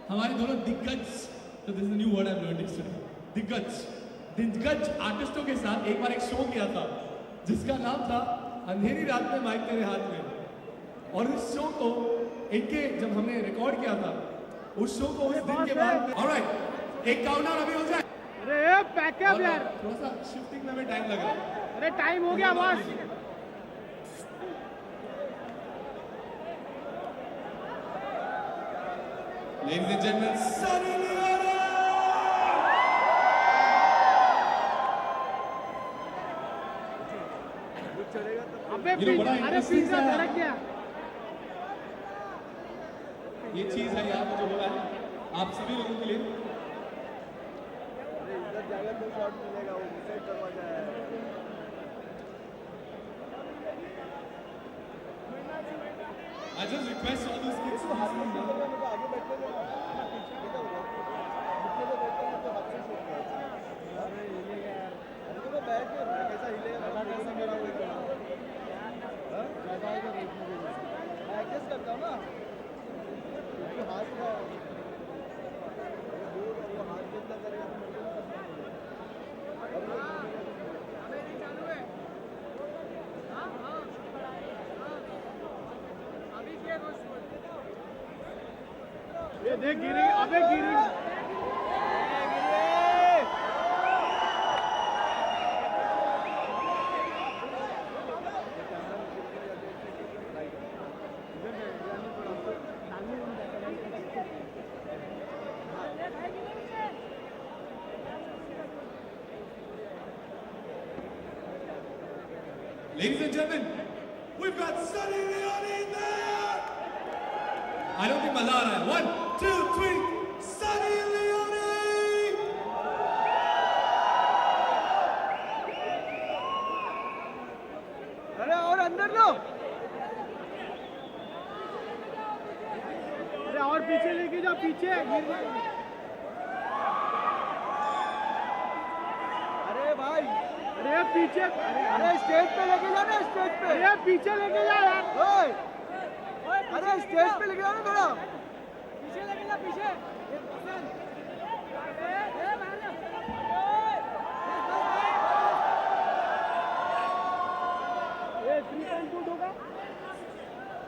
हमारे दोनों दिग्गज, तो this is new word I have learned today, दिग्गज आर्टिस्टों के साथ एक बार एक शो किया था जिसका नाम था अंधेरी रात में माइक तेरे हाथ में। और उस शो को इनके जब हमने रिकॉर्ड किया था उस शो को उस दिन के बाद, ऑलराइट एक काउंटडाउन अभी हो जाए। अरे पैकअप यार, थोड़ा सा शिफ्टिंग में हमें टाइम लग रहा है। अरे टाइम हो गया boss. Ladies and gentlemen, Sunny Leone! अबे अरे पिज्जा धड़क गया। ये चीज है यहाँ पे जो हो रहा है आप सभी लोगों के लिए। इधर जाएगा तो शॉट मिलेगा, वो डिसाइड करवा जाए। I just request all those kids to हाथ में आगे बैठने देना, पीछे तो बैठते हैं तो हाथ से शूट करते हैं। अरे हिलेगा यार, अरे तो बैठ के कैसा हिलेगा, कैसा मेरा वही करना। हाँ ज्यादा है तो मैं एडजस्ट करता हूँ ना, हाथ का वो हाथ जितना करेगा तो मेरे ये देख गिरी, अबे गिरी। Ladies and gentlemen, we've got Sunny Leone in there! I don't think मजा आ रहा है। 1, 2, 3, Sunny Leone! अरे और अंदर लो, अरे और पीछे लेके जाओ, पीछे गिर जाएगी। अरे भाई, अरे पीछे, अरे स्टेज पे लेके जा ना, स्टेज पे। अरे पीछे लेके जा यार। ओए, अरे स्टेज पे लेके जाओ ना थोड़ा। पीछे लेके जा, पीछे। ये 3.2 होगा,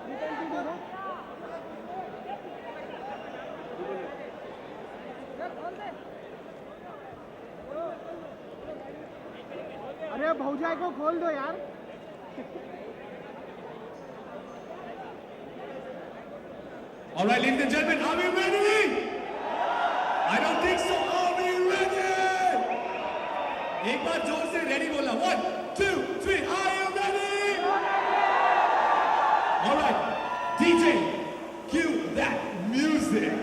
3.2 होगा। अरे भौजाई को खोल दो यार। All right, ladies and gentlemen, are we ready? I don't think so. Are we ready? एक बार जोर से ready बोला। 1, 2, 3. Are you ready? All right, DJ, cue that music.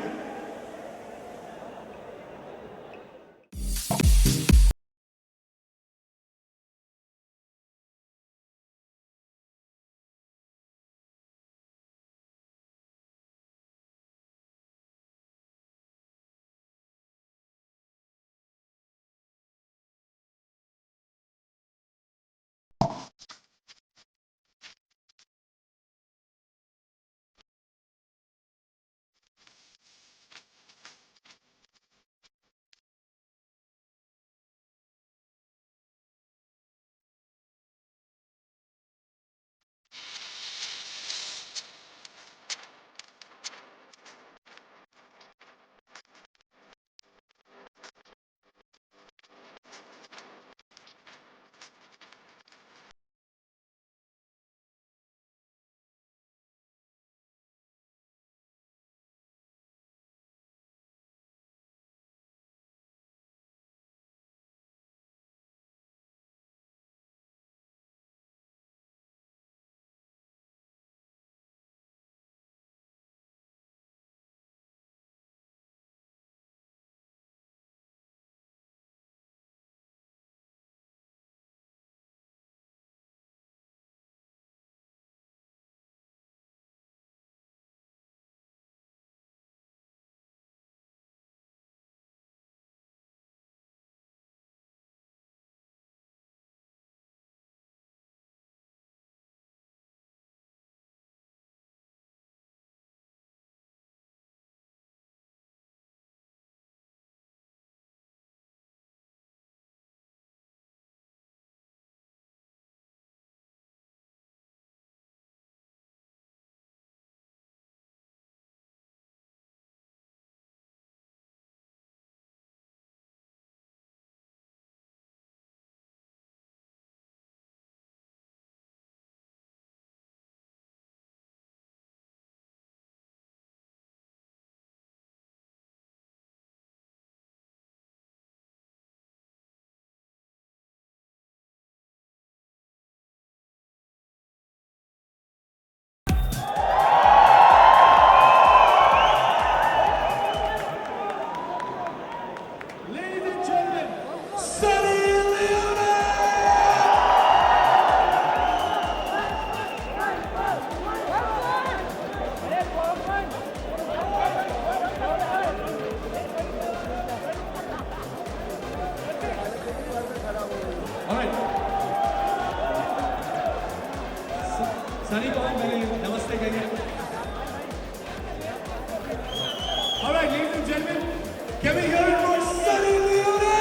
Can we hear it for Sunny Leone?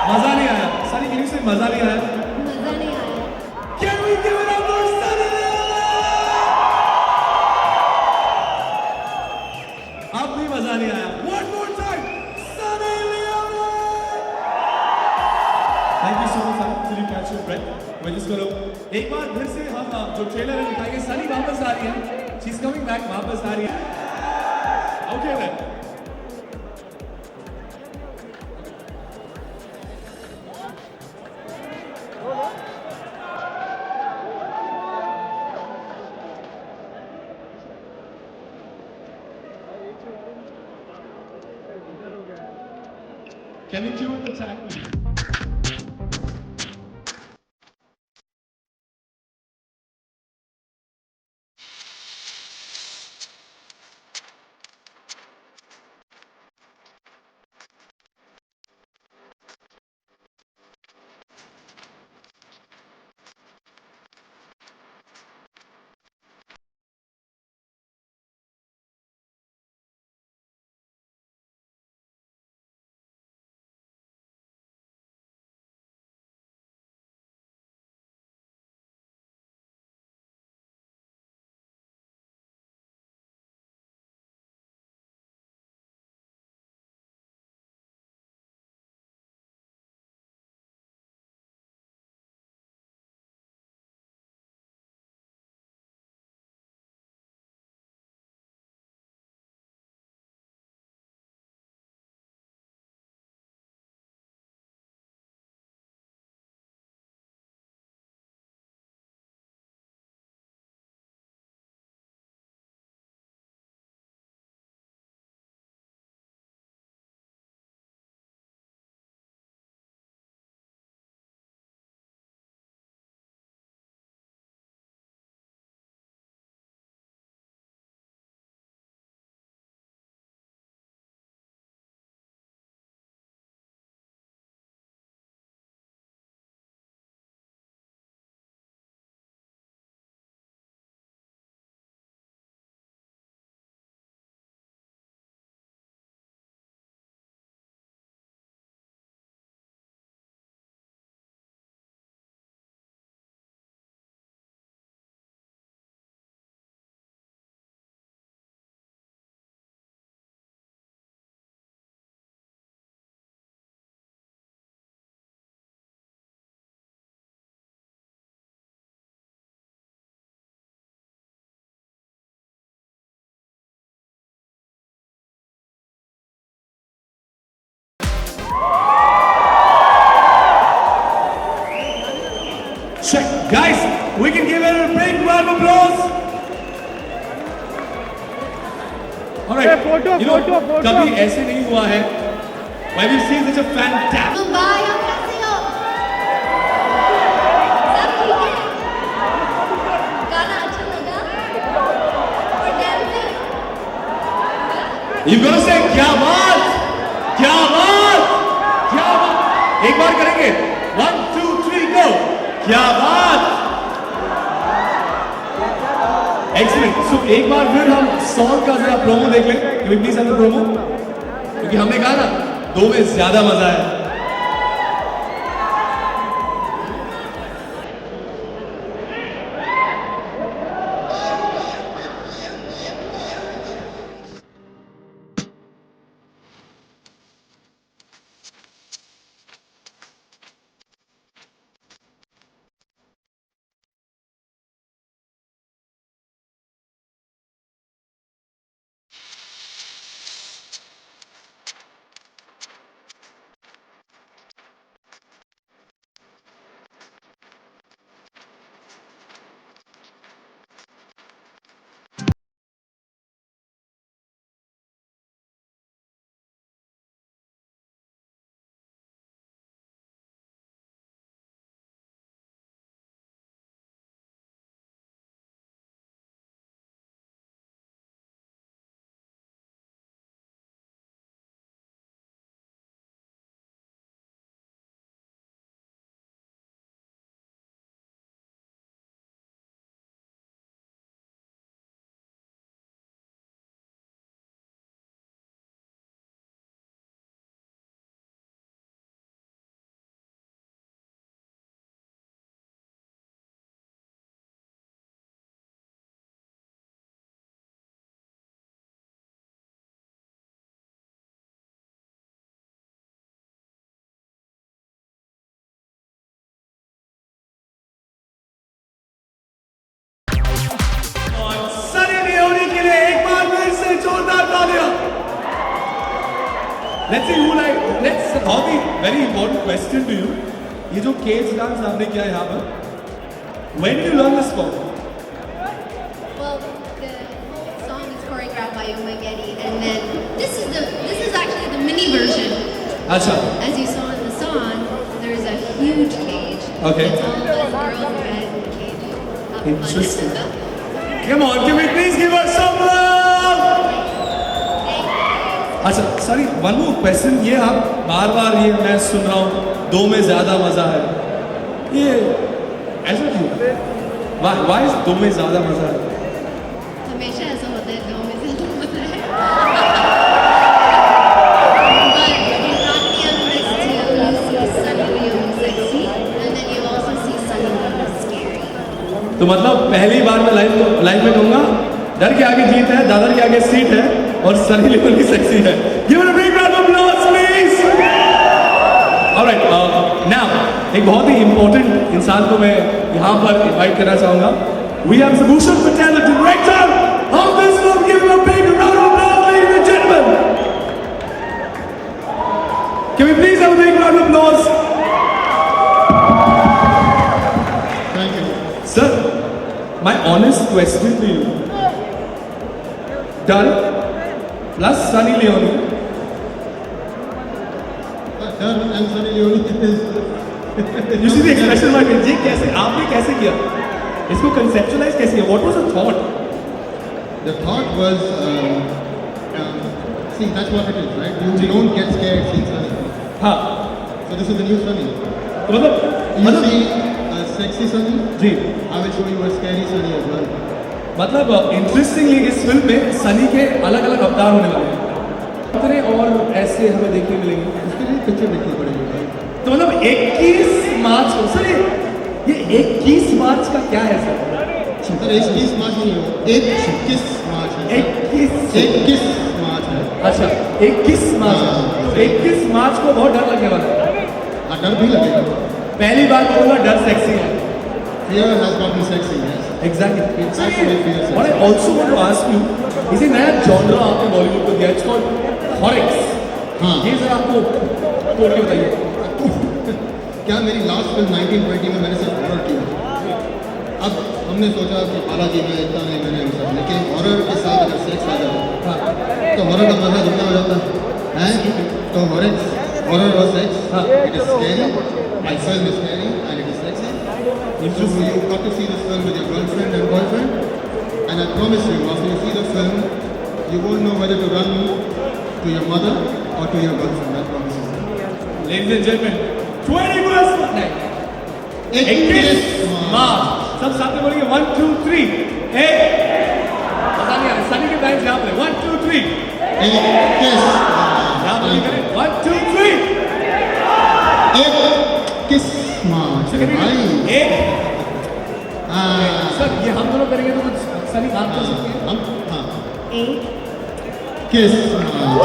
मजा नहीं आया. Sunny, can you say मजा नहीं आया? मजा नहीं आया. Can we give it up for Sunny Leone? अब भी मजा नहीं आया. One more time, Sunny Leone. Thank you so much, Sunny. Till you catch your breath. We're just gonna एक बार फिर से हम जो ट्रेलर है दिखाएंगे. Sunny वापस आ रही है. She's coming back. वापस आ रही है. Okay then. Can we cue the track, please? Check. Guys, we can give it a big round of applause. Alright, photo, you know, photo. कभी ऐसे नहीं हुआ है. When you see such a fantastic. Mumbai आप कैसे हो? सब ठीक है? गाना अच्छा लगा? और dancing? You gonna say क्या बात? क्या बात? क्या बात? एक बार करेंगे. 1, 2, 3, go. क्या बात? Excellent. So एक बार फिर हम सॉन्ग का जरा प्रोमो देख लें. Can we please have the promo? क्योंकि हमने कहा ना 2 में ज्यादा मजा है. Let's see who like. Let's Bobby. Very important question to you. ये जो cage dance आपने किया यहाँ पर, when did you learn this from? Well, the whole song is choreographed by Uma Getty, and then this is actually the mini version. अच्छा. As you saw in the song, there's a huge cage. Okay. It's all those girls in red in the cage. Having fun. Interesting. Come on, can we please give us some love? अच्छा, sorry, one more question. ये आप बार-बार ये मैं सुन रहा हूँ, दो में ज़्यादा मज़ा है. ये ऐसा क्यों? Why is दो में ज़्यादा मज़ा है? हमेशा ऐसा होता है, दो में ज़्यादा मज़ा है. But in Rockneyam this too, you see Sunny Leone sexy, and then you also see Sunny Leone scary. तो मतलब पहली बार मैं लाइफ में कहूँगा, डर के आगे जीत है, दादर के आगे सीट है, और सनी लियोन की सेक्सी है. Give it a big round of applause, please. All right, now एक बहुत ही important इंसान को मैं यहाँ पर invite करना चाहूँगा. We have Bhushan Patel, the director of this film. Give him a big round of applause, ladies and gentlemen. Can we please have a big round of applause? Thank you. Sir, my honest question to you. Done plus Sunny Leone. Done and Sunny Leone is. You see the expression my face. ये कैसे आपने कैसे किया? इसको conceptualize कैसे किया? What was the thought? The thought was, see, that's what it is, right? You don't get scared seeing Sunny. हाँ. So this is the new Sunny. तो मतलब You see sexy Sunny. जी. I will show you a scary Sunny as well. मतलब interestingly इस film में सनी के अलग-अलग अवतार होने वाले हैं. कितने और ऐसे हमें देखने मिलेंगे? उसके लिए पिक्चर देखनी पड़ेगी भाई. तो मतलब 21 मार्च को सर ये 21 मार्च का क्या है सर? सर 21 मार्च नहीं हो, 21 मार्च है. 21 मार्च है. अच्छा 21 मार्च. हाँ. तो 21 मार्च को बहुत डर लगने वाला है. हाँ, डर भी लगेगा. पहली बार बोलूँगा डर सेक्सी है. Fear has got me sexy, yes. Exactly. It's actually fear sexy. What I also want to ask you, इसे नया genre आपने बॉलीवुड को दिया, it's called हॉरिक्स. हाँ. ये जरा आपको तोड़ के बताइए. क्या मेरी लास्ट फिल्म 1920 में मैंने सिर्फ हॉरर किया. अब हमने सोचा कि बालाजी में इतना नहीं मैंने सब, लेकिन हॉरर के साथ अगर सेक्स आ जाए तो हॉरर का मजा दुगना हो जाता है. तो हॉरर और sex, it is scary, my film is scary and it is sexy. So you got to see this film with your girlfriend and boyfriend, and I promise you, after you see the film, you won't know whether to run to your mother or to your girlfriend. I promise you. Ladies and gentlemen, 21st मार्च. सब साथ में बोलेंगे 1 2 3. एक पता नहीं यार सनी के band यहाँ पे 1 2 3. यहाँ पे करें 1 2 3. एक किस मार्च भाई. एक हाँ. सर ये हम दोनों करेंगे तो कुछ सनी आप कर सकते हैं. हम हाँ. Eight. किस मार्च.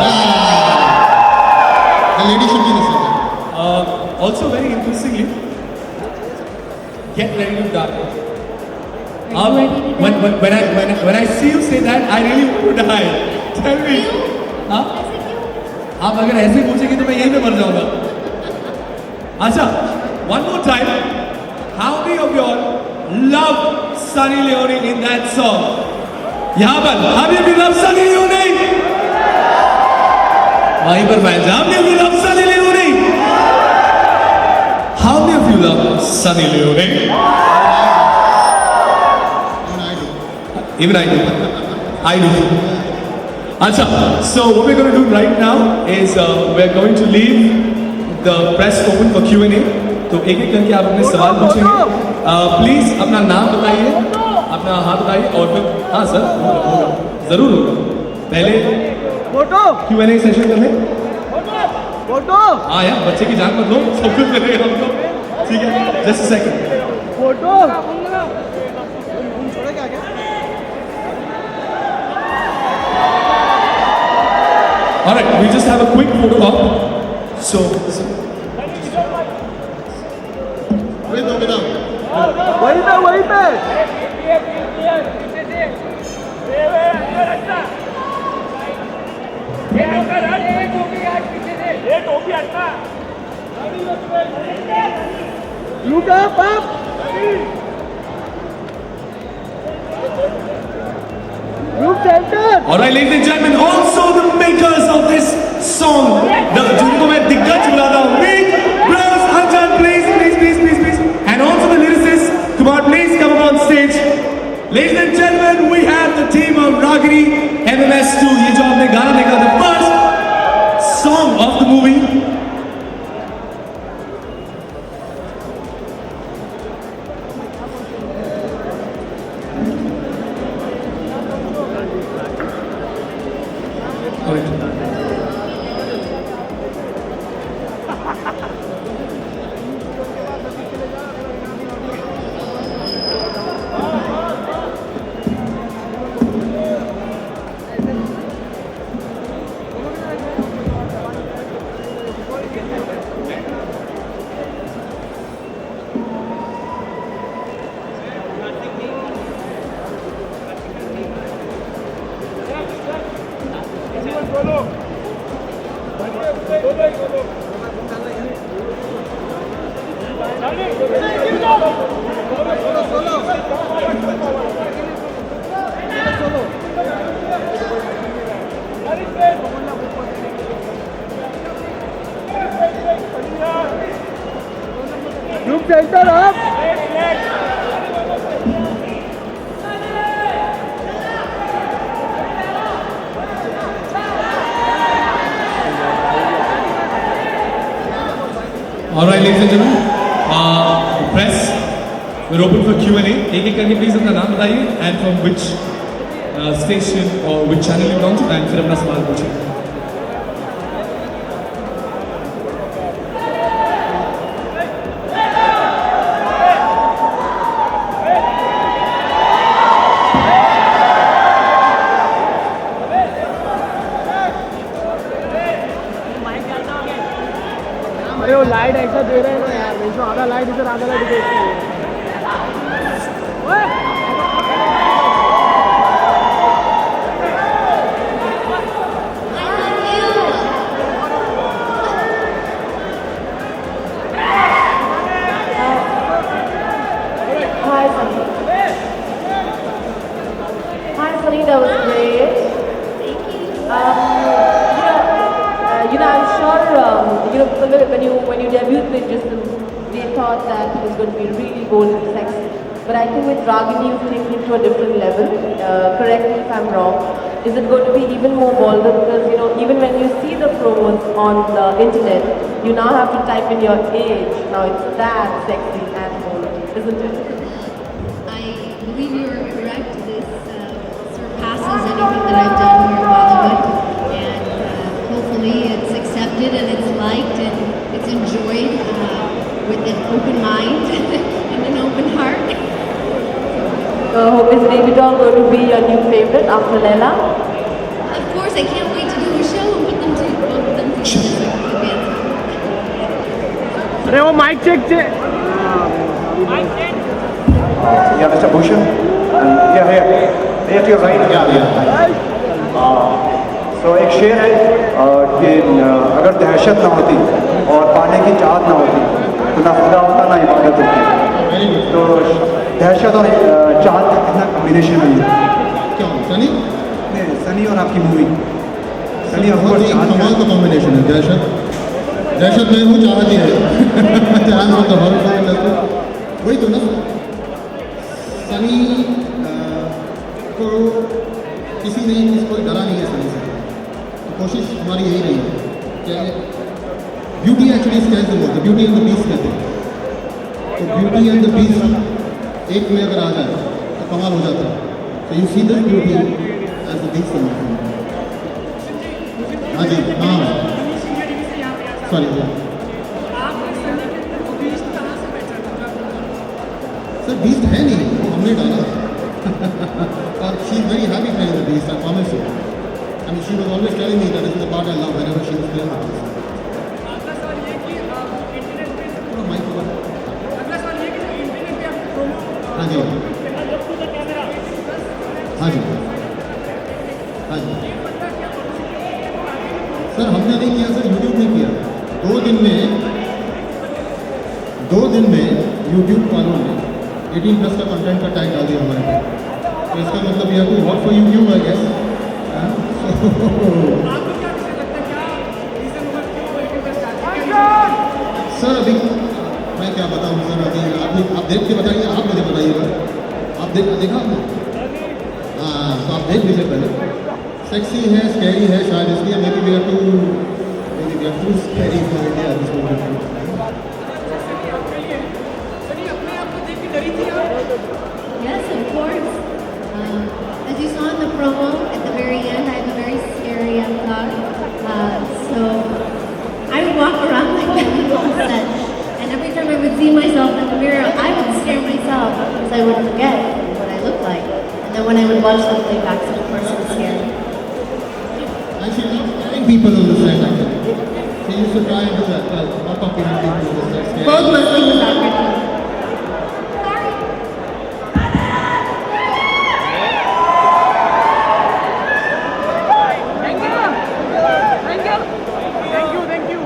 The lady should be the second. Also very interestingly, get ready to die. When I see you say that, I really want to die. Tell me. हाँ? आप अगर ऐसे पूछेंगे तो मैं यहीं पे मर जाऊंगा. अच्छा, one more time. How many of you all love Sunny Leone in that song? यहाँ पर how many of you love Sunny Leone? वहीं पर fans. How many of you love Sunny Leone? How many of you love Sunny Leone? And I do. Even I do. I do. Acha, so what we're going to do right now is we're going to leave the press open for Q&A. तो एक एक करके आप अपने सवाल पूछेंगे. Please अपना नाम बताइए, अपना हाथ बताइए और फिर हाँ सर होगा जरूर होगा. पहले फोटो Q&A सेशन कर लें. फोटो हाँ यार बच्चे की जान मत लो, सब कुछ करेगा हम लोग. ठीक है, जस्ट अ सेकंड. फोटो छोड़ा क्या क्या. All right, we just have a quick photo op. So without. वहीं पे ये Look up. Look center. All right, ladies and gentlemen, also the makers of this song, जिनको मैं दिग्गज बुलाता हूँ, Meet Bros Anjan, please, and also the lyricist, Kumar, please come up on stage. Ladies and gentlemen, we have the team of Ragini MMS2. ये जो आपने गाना देखा, the first song of the movie. Look center up. All right, ladies and gentlemen, press, we're open for Q&A. एक करके please अपना नाम बताइए and from which station or which channel you belong to, and फिर अपना सवाल पूछिए. अरे वो लाइट ऐसा दे रहे हैं ना यार, वैसे आधा लाइट इधर आधा लाइट इधर. Hi, Sunny. Hi, Sunny. That was great. I'm sure when you debuted with Jism, they thought that it was going to be really bold and sexy. But I think with Ragini, you've taken it to a different level. Correct me if I'm wrong. Is it going to be even more bolder? Because even when you see the promos on the internet, you now have to type in your age. Now it's that sexy and bold, isn't it? I believe you are correct. This surpasses anything that I've done here in Bollywood, and hopefully it's accepted and it's liked and it's enjoyed with an open mind and an open heart. Is Baby Doll going to be your new favorite after Leila? Of course, I can't wait to do a show and put them both of them together. अरे वो mic check Yeah, Mr. Bhushan. Yeah, to your right. So एक शेर है कि अगर दहशत ना होती और पाने की चाहत ना होती तो ना खुदा होता ना इबादत होती. तो दहशत और चाहत का कितना कॉम्बिनेशन है ये? क्यों सनी? नहीं, सनी और आपकी मूवी. सनी और बहुत ही कमाल का कॉम्बिनेशन है. दहशत में हूँ, चाहत ही है. तो वही तो ना. सनी को किसी ने इसको डरा नहीं है सनी से. तो कोशिश हमारी यही रही है कि beauty actually scares the world, beauty and the beast कहते हैं. तो ब्यूटी एंड द बीस्ट एक में अगर आ जाए तो कमाल हो जाता है. तो you see the beauty as the beast. हाँ जी, हाँ सॉरी सर, बीस्ट है नहीं, वो हमने डाला. और she is very happy playing the beast, I promise you. I mean, she was always telling me that this is the part I love whenever she was playing with this. हाँ जी, हाँ जी, हाँ जी. सर हमने नहीं किया sir, YouTube ने किया. दो दिन में YouTube वालों ने 18 प्लस का कंटेंट का टैग डाल दिया हमारे पे, तो इसका मतलब यह कोई what for YouTube I guess. Sir अभी मैं क्या बताऊँ सर, अभी आप देख के बताइए, आप मुझे बताइएगा। आप देखा आपने? हाँ, तो आप देख लीजिए पहले। सेक्सी है, स्कैरी है, शायद इसलिए maybe we are too scary for India this movie. Yes, of course. As you saw in the promo, at the very end, I have a very scary avatar. So I would walk around like that on set. And every time I would see myself in the mirror, I would scare myself because I would forget what I looked like. And then when I would watch them play back, so of course it was scary. And she loves scaring people on the set actually. She used to try and do that, not talking to people on the set. Scaring. Both Muslim was that Sorry. Thank you.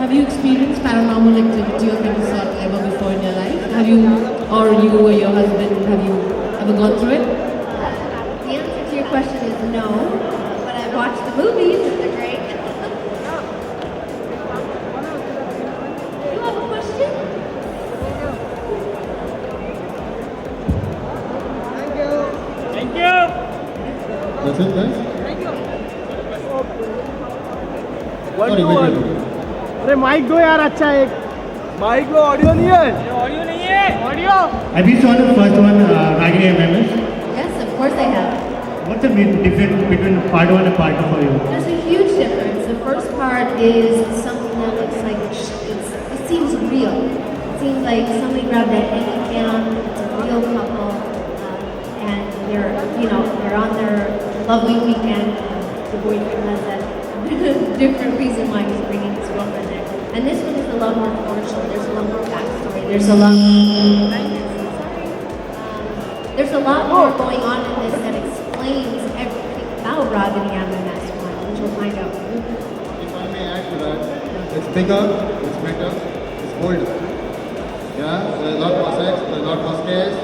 Have you experienced paranormal activity of any sort ever before in your life? Have you, or you or your husband, have you ever gone through it? The answer to your question is no, but I've watched the movies and they're great. You have a question? Thank you. That's it, guys? One Sorry, to wait, one. wait. अरे mic दो यार अच्छा एक mic में audio नहीं है। Audio Have you saw the first one, Ragini MMS? Yes, of course I have. What's the main difference between part 1 and part 2 for you? There's a huge difference. The first part is something that looks like it seems real. It seems like somebody grabbed a handy cam. It's a real couple, and they're on their lovely weekend. And the boyfriend has that different reason why he's bringing his girlfriend there. And this one is a lot more commercial. There's a lot more backstory. There's a lot. There's a lot more going on in this that explains everything about Ragini MMS one, which we'll find out. If I may add to that, it's bigger, it's better, it's bolder. Yeah, there's a lot more sex, there's a lot more scares.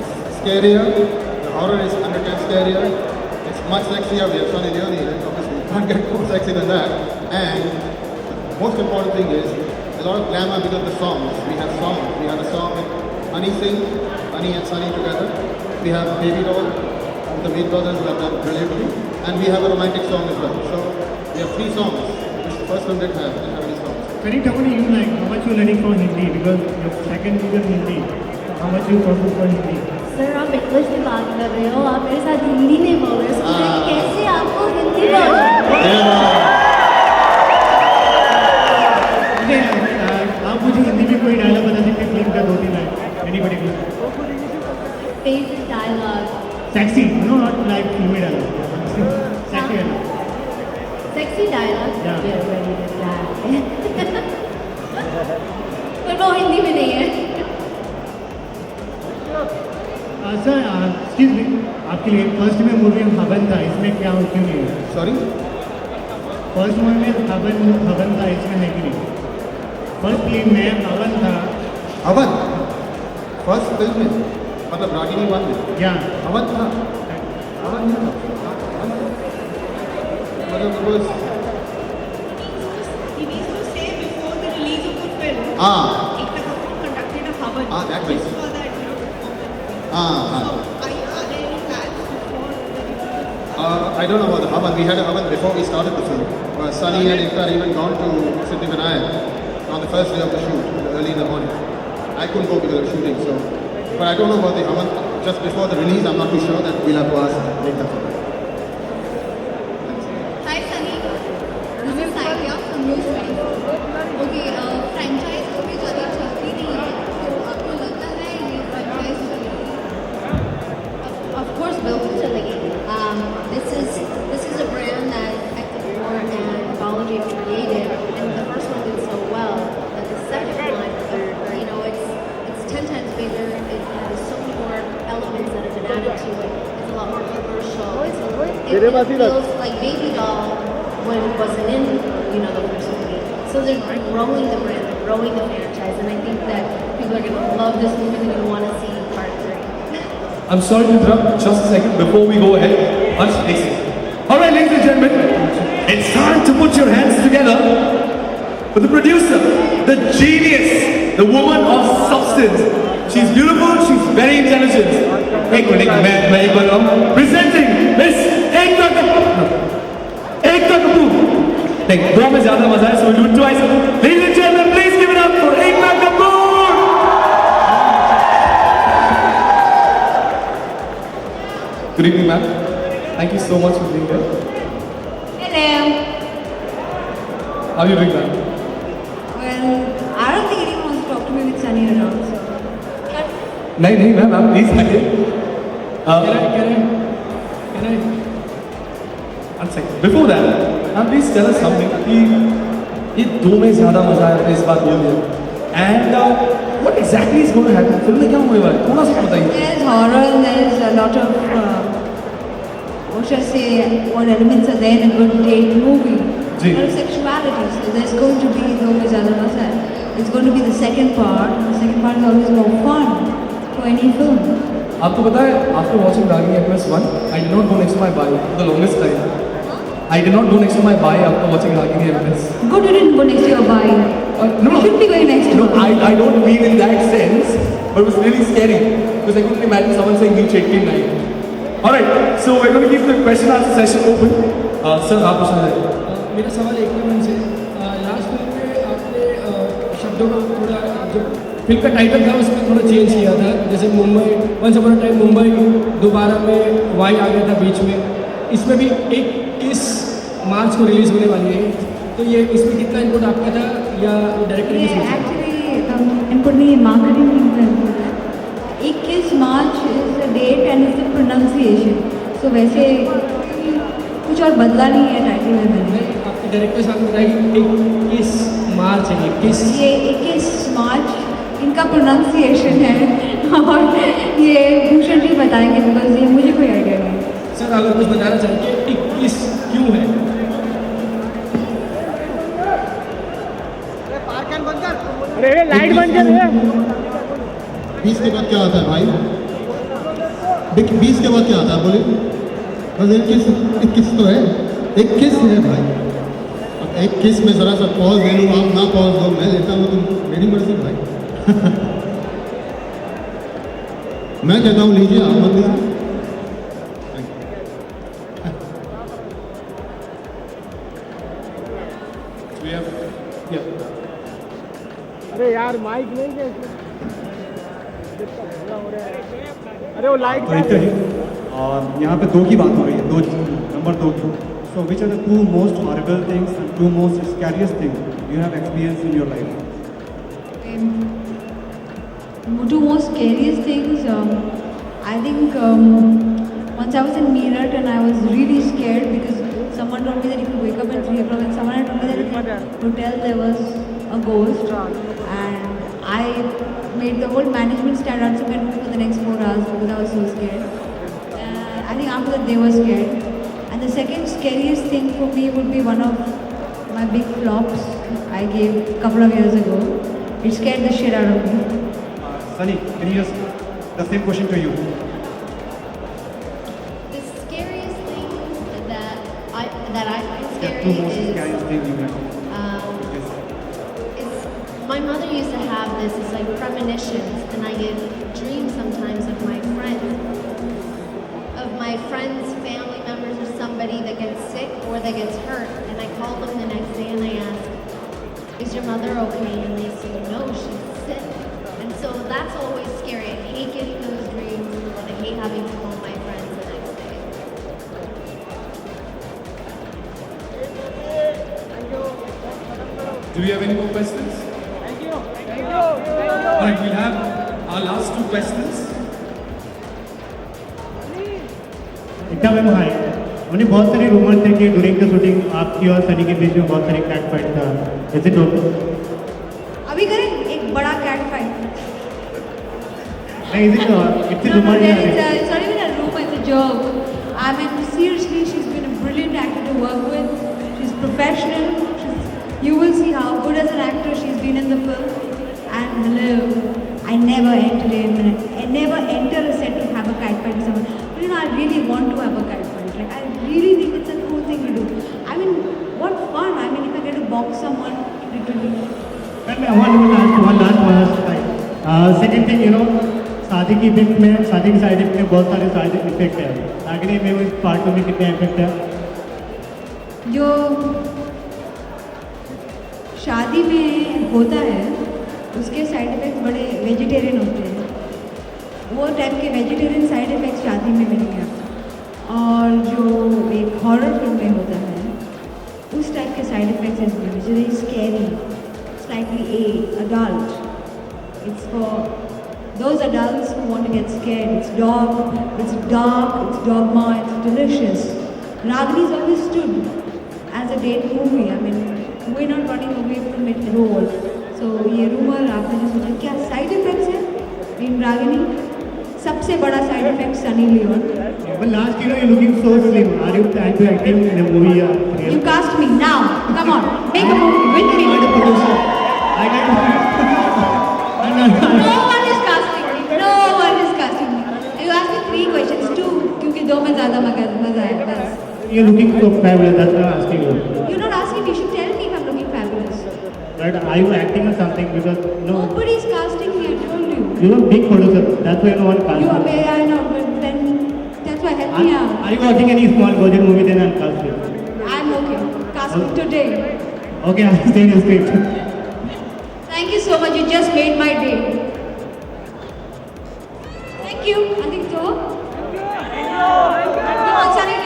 It's scarier, the horror is 100 times scarier. It's much sexier, we have Sunny Leone, obviously you can't get more sexy than that. And the most important thing is, a lot of glamour because of the songs. We have songs. We have a song with Honey Singh, Honey and Sunny together. We have Baby Doll, the Meat Brothers who have done brilliantly. And we have a romantic song as well. So we have 3 songs, which the first one did have, and have any songs. Can you tell me you like how much you learning for Hindi because your second is in Hindi? So how much you focus for Hindi? Sir आप English में बात कर रहे हो, आप मेरे साथ हिंदी में बोल रहे हो, so मैं कैसे आपको हिंदी बोलूं? Okay, आप मुझे हिंदी में कोई डायलॉग बता सकते हैं फिल्म का 2-3 line? Any particular? Favorite dialogue. Sexy, no, not like filmy dialogue. Sexy dialogue. Sexy dialogue. Yeah. Get ready to die. पर वो हिंदी में नहीं है. सर एक्सक्यूज मी, आपके लिए फर्स्ट में मूवी हवन था, इसमें क्या हो क्यों नहीं है? Sorry? फर्स्ट मूवी में हवन था, इसमें है कि नहीं? फर्स्ट फिल्म में हवन था, Avan. First film में, मतलब रागिनी 1 में. या Avan था. Avan नहीं था. मतलब it was. He needs to say before the release of the film. Conducted a Havan. That way. Just for that, performance. Ah. So, are there any plans before the release of the I don't know about the Havan. We had a Havan before we started the film. Sunny and Iktar even gone to Siddhivinayak on the first day of the shoot, early in the morning. I couldn't go because of shooting, so. But I don't know about the Havan. Just before the release, I'm not too sure. That we'll have to ask later. Hi Sunny. This is Saitya from News 24. Okay, franchise काफी ज़्यादा चलती नहीं है, तो आपको लगता है ये franchise चलेगी? Of course, बिल्कुल चलेगी. This is a brand that Hector and Balaji created, and the first one did so well that the second one, it's 10 times bigger. It has so many more elements that have been added to it. It's a lot more commercial. it feels like Baby Doll when it wasn't in, the first movie. So they're growing the brand, they're growing the franchise, and I think that people are gonna love this movie. They're gonna want to see part 3. I'm sorry to interrupt just a second before we go ahead. Much exit. Alright, ladies and gentlemen, it's time to put your hands together for the producer, the genius, the woman of substance. She's beautiful, she's very intelligent. Presenting Miss Ekta Kapoor. Thank you. बहुत ज़्यादा मजा है, so we'll do it twice. Ladies and gentlemen, please give it up for Ekta Kapoor. Good evening, ma'am. Thank you so much for being here. Hello. How are you doing, ma'am? Well, I don't think anyone wants to talk to me with Sunny around. So. नहीं ma'am आप please आइए before that ma'am please tell us something कि ये दो में ज़्यादा मजा आया आपने इस बात बोल दिया and what exactly is going to happen film में क्या होने वाला है थोड़ा सा बताइए There's horror, there's a lot of, what should I say, what elements are there in a good date movie. Ji. A lot of sexuality, so there's going to be no Zyada Masai. It's going to be the second part. The second part is always more fun for any film. आपको पता है after watching Ragini Express 1 I did not go next to my bae the longest time I did not go next to my bae after watching Ragini Express Good you didn't go next to your bike. No, You should be going next to no, your bike. I don't mean in that sense, but it was really scary because I couldn't imagine someone saying reach 89. All right, so we're going to keep the question answer session open. Sir, आप पूछना है मेरा सवाल एक ही मन से last film में आपने शब्दों का थोड़ा जो फिल्म का टाइटल था उसमें थोड़ा चेंज किया था जैसे Mumbai once upon a time Mumbai दोबारा में वाई आ गया था बीच में इसमें भी 21 मार्च को रिलीज होने वाली है तो ये इसमें कितना इनपुट आपका था या डायरेक्टली Yeah, actually, input नहीं marketing input. 21 March is the date and it's the pronunciation. So वैसे कुछ और बदला नहीं है टाइटल में मैंने. आपके डायरेक्टर साहब ने बताया 21 मार्च है 21 ये 21 मार्च इनका प्रोनाउंसिएशन है और ये भूषण जी बताएंगे बिकॉज ये मुझे कोई आइडिया नहीं. सर अगर कुछ बताना चाहिए 21 क्यों है अरे लाइट बंद कर दे 20 के बाद क्या आता है भाई 20 के बाद क्या आता है बोले बस 21 तो है 21 है भाई अब 21 में ज़रा सा पॉज ले लूँ आप ना पॉज दो मैं लेता हूँ तो मेरी मर्जी भाई मैं कहता हूँ लीजिए आप मत लीजिए अरे यार माइक नहीं है अरे वो लाइट तो इतना ही और यहाँ पे दो की बात हो रही है नंबर 2 की so which are the 2 most horrible things and 2 most scariest things you have experience in your life Two most scariest things. I think once I was in Meerut and I was really scared because someone told me that if you wake up at 3 o'clock and someone had told me that in the hotel there was a ghost and I made the whole management stand outside my room for the next 4 hours because I was so scared. I think after that they were scared. And the second scariest thing for me would be one of my big flops I gave a couple of years ago. It scared the shit out of me. Sunny, can you just the same question to you? The scariest thing that I find scary 2 most is scariest things you have. it's my mother used to have this. It's like premonitions, and I get dreams sometimes of my friends, family members, or somebody that gets sick or that gets hurt, and I call them the next day and I ask, "Is your mother okay?" And they say, "No, she's sick." And so that's always scary. I hate getting those dreams, and I hate having to call my friends the next day. Do we have any more questions? All right, we'll have our last 2 questions. Ekta ma'am hi मैंने बहुत सारे rumour थे कि during the shooting आपकी और सनी के बीच में बहुत सारे कैट फाइट था इज इट ओके अभी करें एक बड़ा कैट फाइट. नहीं is it it's rumour It's not even a rumor, it's a joke. I mean, seriously, she's professional. You will see how good as an actor she's been in the film. And hello, I never enter a set to have a kite fight with someone. But I really want to have a kite fight. Like, I really think it's a cool thing to do. I mean, what fun! I mean, if I get to box someone, literally. one last second thing, शादी की effect में शादी की side effect में बहुत सारे side effect है. रागिनी में उस पार्ट में कितने इफेक्ट है? जो शादी में होता है उसके साइड इफेक्ट्स बड़े वेजिटेरियन होते हैं. वो टाइप के वेजिटेरियन साइड इफेक्ट्स शादी में मिलेंगे आपको. और जो एक हॉरर फिल्म में होता है उस टाइप के side effects is very scary, slightly adult. It's for those adults who want to get scared. It's dark, it's dogma, it's delicious. Ragini's always stood as a date movie. I mean, we're not running away from it at all. So ये rumor आपने जो सोचा क्या side effects है in Ragini? सबसे बड़ा side effect Sunny Leone. But last year you're looking so slim. Are you trying to acting in a movie? You cast me now. Come on, make a movie with me. No one is casting me. No one is casting me. You asked me 3 questions, 2 क्योंकि 2 में ज़्यादा मज़ा आया बस. You're looking so fabulous. That's why I'm asking you. You're not asking me. You should tell me if I'm looking fabulous. Right? Are you acting or something? Because Nobody is casting me. I told you. you're a big producer. That's why no one casts You you. are. I know, but then that's why help me out. Are you watching any small budget movie? Then I'll cast you. I'm okay. Cast me today. Okay, I'll stay in your script. Thank you so much. You just made my day. Thank you. I think so. Come on, Sunny.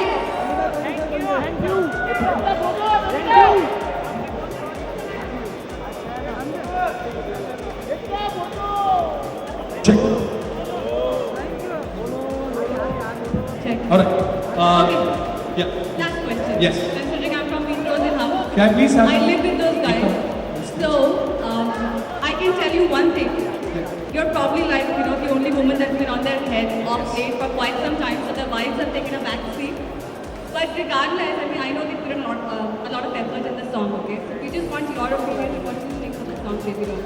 Check. Check. All right. Yeah. Last question. Yes. Considering I'm from East Rose House, Can I please have? I live with those guys. So, I can tell you one thing. You're probably like, the only woman that's been on their head off late for quite some time, so their wives have taken a back seat. But regardless, I mean, I know they put a lot of effort in the song, okay? So we just want your opinion on what you think of the song, Baby Doll.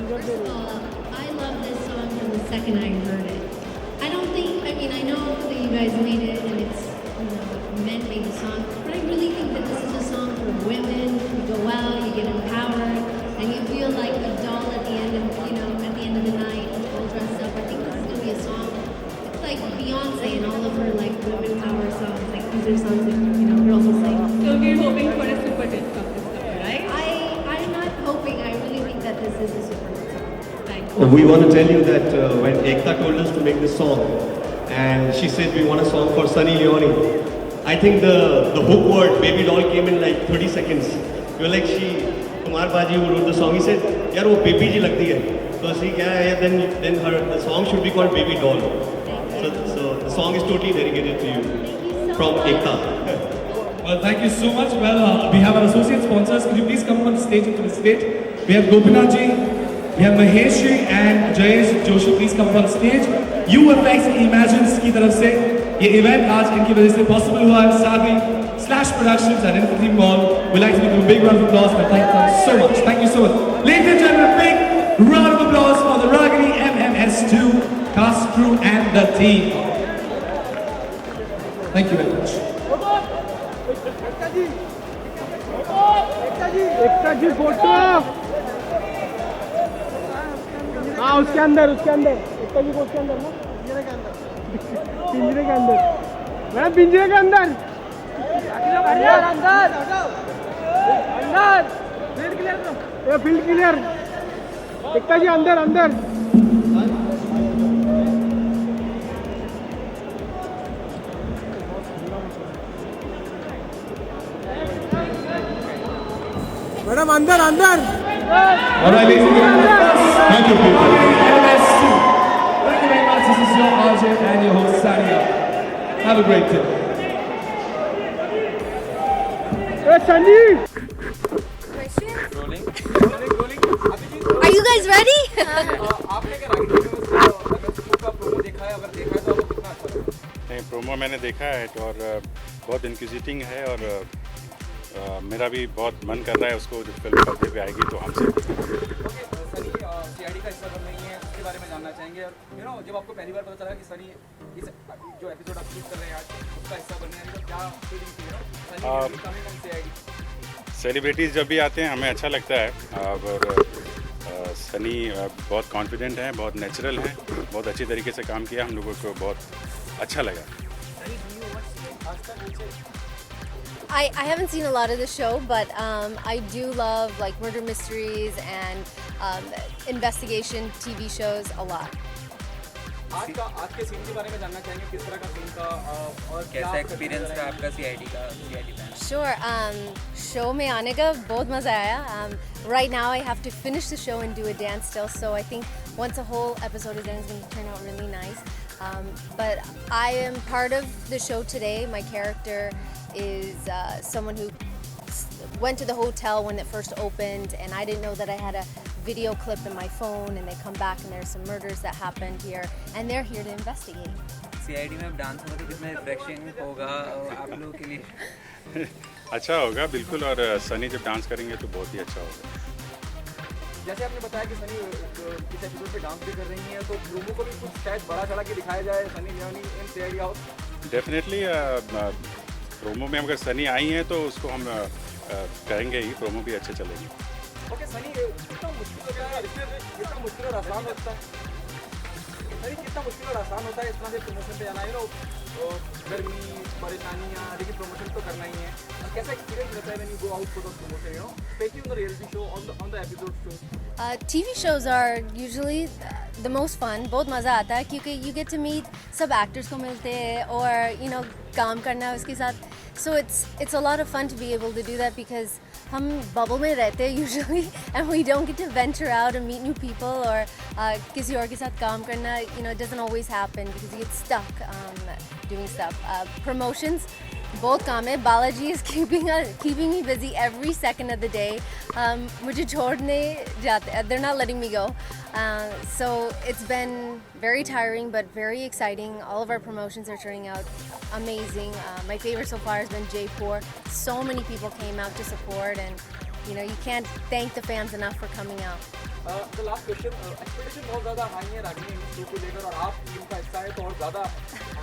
First of all, I love this song from the second I heard it. I know that you guys made it and it's, men made the song, but I really think that this is a song for women. You go out, you get empowered, and you feel like a doll at the end of, at the end of the night, all dressed up. I think this is gonna be a song. It's like Beyonce and all of her like women power songs. Like these are songs that girls will sing. So we're hoping for a super hit from this song, right? I'm not hoping. I really think that this is a super hit song. Thank you. We want to tell you that when Ekta told us to make this song, and she said we want a song for Sunny Leone, I think the hook word Baby Doll came in like 30 seconds. We were like, Kumar Baji who wrote the song, he said, yaar wo baby ji lagti hai. So I said, yeah, then the song should be called Baby Doll. So the song is totally dedicated to you from Ekta. Well, thank you so much. Well, we have our associate sponsors. Could you please come on the stage to the stage? We have Gopinath ji, we have Mahesh ji and Jayesh Joshi. Please come on stage. UFX Imagines की तरफ से ये event आज इनकी वजह से possible हुआ है. साथ Slash Productions and Infinity Mall. We'd like to give them a big round of applause and thank them so much. Thank you so much. Ladies and gentlemen, big round of applause for the Ragini MMS2 cast, crew and the team. Thank you very much. Ekta ji photo. हाँ उसके अंदर एकता जी को उसके अंदर ना पिंजरे के अंदर मैडम पिंजरे के अंदर फील्ड क्लियर एकता जी अंदर मैडम अंदर All right, ladies and gentlemen, thank you, people. MS2. Thank you very much. This is your RJ and your host, Sania. Have a great day. Hey, Sunny! Are you guys ready? नहीं promo मैंने देखा है और बहुत इंक्विजिटिंग है और मेरा भी बहुत मन कर रहा है उसको जब फिल्म पर्दे पे आएगी तो हमसे सनी सीआईडी का हिस्सा बन रही है, उसके बारे में जानना चाहेंगे। और जब आपको पहली बार पता चला कि सनी इस जो एपिसोड आप शूट कर रहे हैं आज उसका हिस्सा बनने वाली, तो क्या फीलिंग थी? Sunny coming on CID. Celebrities जब भी आते हैं हमें अच्छा लगता है और सनी बहुत कॉन्फिडेंट हैं, बहुत नेचुरल हैं, बहुत अच्छी तरीके से काम किया, हम लोगों को बहुत अच्छा लगा। I haven't seen a lot of the show, but I do love like murder mysteries and investigation TV shows a lot. आज के सीन के बारे में जानना चाहेंगे, किस तरह का सीन था और कैसा एक्सपीरियंस था आपका सीआईडी फैन? Sure. Show में आने का बहुत मज़ा आया. Right now I have to finish the show and do a dance still, so I think once a whole episode is done, it's going to turn out really nice. But I am part of the show today. My character is someone who went to the hotel when it first opened, and I didn't know that I had a video clip in my phone, and they come back and there's some murders that happened here, and they're here to investigate. CID में dance होगा तो कितना refreshing होगा आप लोगों के लिए? अच्छा होगा बिल्कुल, और सनी जब डांस करेंगे तो बहुत ही अच्छा होगा। जैसे आपने बताया कि सनी इस एपिसोड पे डांस भी कर रही हैं, तो प्रोमो को भी कुछ शायद बड़ा चढ़ा के दिखाया जाए, सनी लियोनी इन सीआईडी हाउस। डेफिनेटली प्रोमो में अगर सनी आई हैं तो उसको हम करेंगे ही, प्रोमो भी अच्छे चलेंगे। ओके सनी, कितना मुश्किल होता है, कितना मुश्किल और आसान होता है सनी, कितना मुश्किल और आसान होता है इस तरह से प्रमोशन पे जाना? गर्मी, परेशानियाँ, लेकिन प्रमोशन तो करना ही है। और कैसा एक्सपीरियंस रहता है when you go out for the promotion, especially on the reality show, on the episode show? TV shows are usually the most fun. बहुत मज़ा आता है क्योंकि you get to meet सब actors को मिलते हैं और काम करना है उसके साथ. So it's a lot of fun to be able to do that because हम bubble में रहते हैं usually and we don't get to venture out and meet new people or किसी और के साथ काम करना, it doesn't always happen because you get stuck doing stuff. Promotions बहुत काम है. Balaji is keeping me busy every second of the day. मुझे छोड़ने जाते, they're not letting me go. So it's been very tiring but very exciting. All of our promotions are turning out amazing. My favorite so far has been Jaipur. So many people came out to support, and you can't thank the fans enough for coming out. The last question, expectation बहुत ज़्यादा high है Ragini show को लेकर, और आप team का हिस्सा है तो और ज़्यादा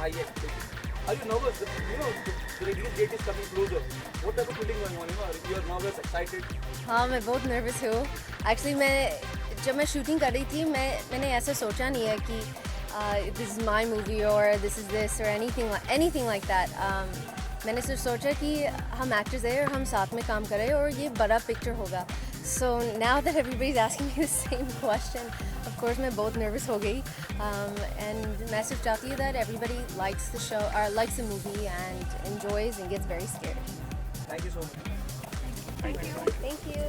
हाई है expectation. Are you nervous? The release date is coming closer. What type of feeling going on? You are nervous, excited? हाँ, मैं बहुत nervous हूँ. Actually जब मैं शूटिंग कर रही थी मैंने ऐसा सोचा नहीं है कि this is my movie or this is this or anything like that. मैंने सिर्फ सोचा कि हम एक्टर्स हैं और हम साथ में काम कर रहे हैं और ये बड़ा पिक्चर होगा. So now that everybody's asking me the same question, of course मैं बहुत nervous हो गई. And मैं सिर्फ चाहती हूँ that everybody likes the show or likes the movie and enjoys and gets very scared. Thank you so much. Thank you. Thank you.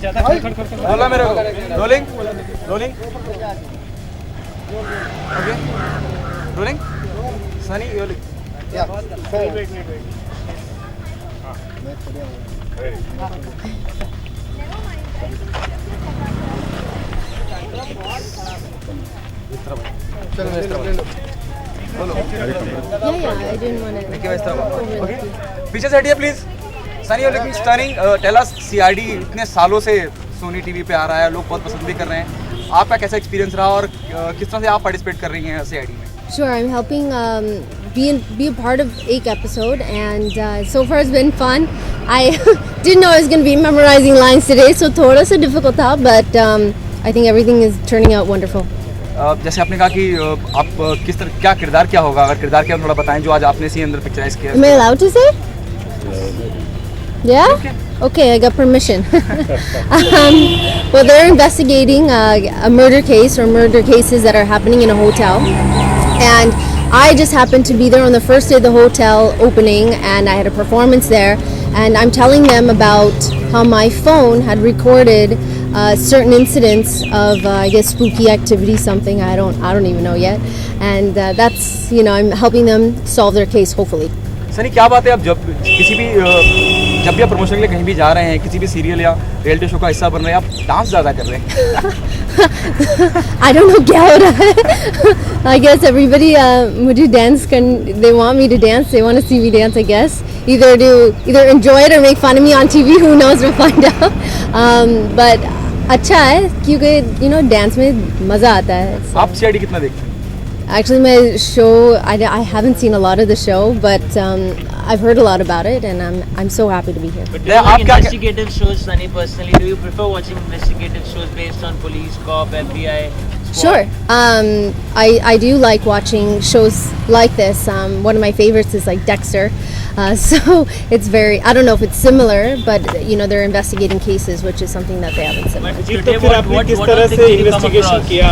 बोला मेरे को rolling okay rolling Sunny rolling I didn't want to. पीछे से हटिए please. Sunny you looking stunning. Tell us, CID इतने सालों से Sony TV पे आ रहा है, लोग बहुत पसंद भी कर रहे हैं. आपका कैसा एक्सपीरियंस रहा और किस तरह से आप पार्टिसिपेट कर रही हैं सीआईडी में? Sure, I'm helping be a part of each episode, and so far it's been fun. I didn't know I was going to be memorizing lines today, so थोड़ा सा difficult था, but I think everything is turning out wonderful. जैसे आपने कहा कि आप किस तरह, क्या किरदार क्या होगा, अगर किरदार क्या थोड़ा बताएं जो आज आपने सी अंदर पिक्चराइज किया. Am I allowed to say? Yeah? Okay, I got permission. Well, they're investigating a murder case or murder cases that are happening in a hotel. And I just happened to be there on the first day of the hotel opening, and I had a performance there. And I'm telling them about how my phone had recorded certain incidents of, I guess, spooky activity, something I don't even know yet. And that's, I'm helping them solve their case, hopefully. Sunny क्या बात है, आप जब भी आप promotion के लिए कहीं भी जा रहे हैं, किसी भी सीरियल या रियलिटी शो का हिस्सा बन रहे हैं, आप डांस ज़्यादा कर रहे हैं। I don't know क्या हो रहा है। I guess everybody मुझे dance they want me to dance, they want to see me dance, I guess. Either enjoy it or make fun of me on TV, who knows, we'll find out. But अच्छा है क्योंकि dance में मज़ा आता है। आप CID कितना देखते हैं? Actually, my show, I haven't seen a lot of the show, but I've heard a lot about it, and I'm so happy to be here. But do you like investigative shows, Sunny, personally? Do you prefer watching investigative shows based on police, cop, FBI? Squad? Sure. I do like watching shows like this. One of my favorites is like Dexter. So it's very, I don't know if it's similar, but they're investigating cases, which is something that they haven't similar. Today, what किस तरह से investigation किया